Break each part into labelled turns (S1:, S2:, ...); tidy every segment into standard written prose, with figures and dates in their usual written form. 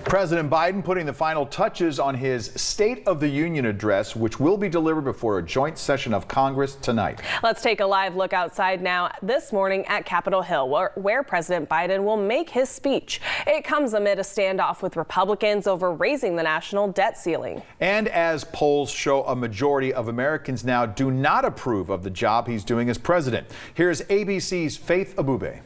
S1: President Biden putting the final touches on his State of the Union address, which will be delivered before a joint session of Congress tonight.
S2: Let's take a live look outside now this morning at Capitol Hill, where President Biden will make his speech. It comes amid a standoff with Republicans over raising the national debt ceiling.
S1: And as polls show, a majority of Americans now do not approve of the job he's doing as president. Here's ABC's Faith Abube.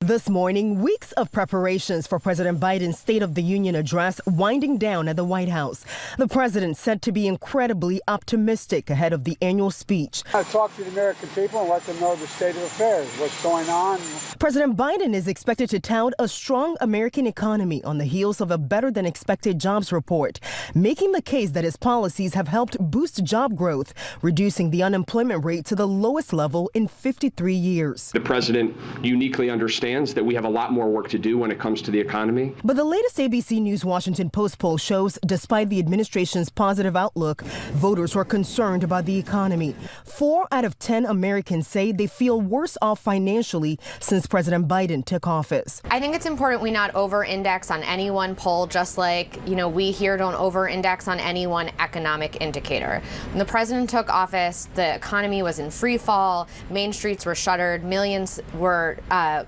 S3: This morning, weeks of preparations for President Biden's State of the Union address winding down at the White House. The president said to be incredibly optimistic ahead of the annual speech.
S4: I talk to the American people and let them know the state of affairs, what's going on.
S3: President Biden is expected to tout a strong American economy on the heels of a better than expected jobs report, making the case that his policies have helped boost job growth, reducing the unemployment rate to the lowest level in 53 years.
S5: The president uniquely understands that we have a lot more work to do when it comes to the economy.
S3: But the latest ABC News Washington Post poll shows despite the administration's positive outlook, voters are concerned about the economy. 4 out of 10 Americans say they feel worse off financially since President Biden took office.
S6: I think it's important we not over-index on any one poll, just like, we here don't over-index on any one economic indicator. When the president took office, the economy was in free fall, main streets were shuttered, millions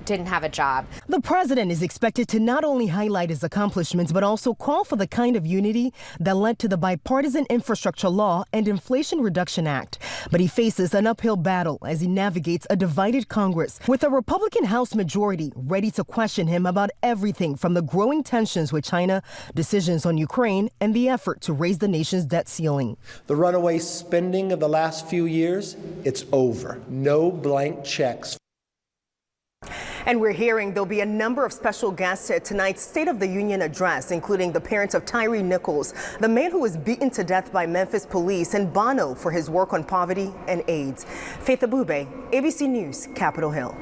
S6: didn't have a job.
S3: The president is expected to not only highlight his accomplishments, but also call for the kind of unity that led to the bipartisan infrastructure law and Inflation Reduction Act. But he faces an uphill battle as he navigates a divided Congress, with a Republican House majority ready to question him about everything from the growing tensions with China, decisions on Ukraine, and the effort to raise the nation's debt ceiling.
S7: The runaway spending of the last few years, it's over. No blank checks.
S3: And we're hearing there'll be a number of special guests at tonight's State of the Union address, including the parents of Tyre Nichols, the man who was beaten to death by Memphis police, and Bono for his work on poverty and AIDS. Faith Abube, ABC News, Capitol Hill.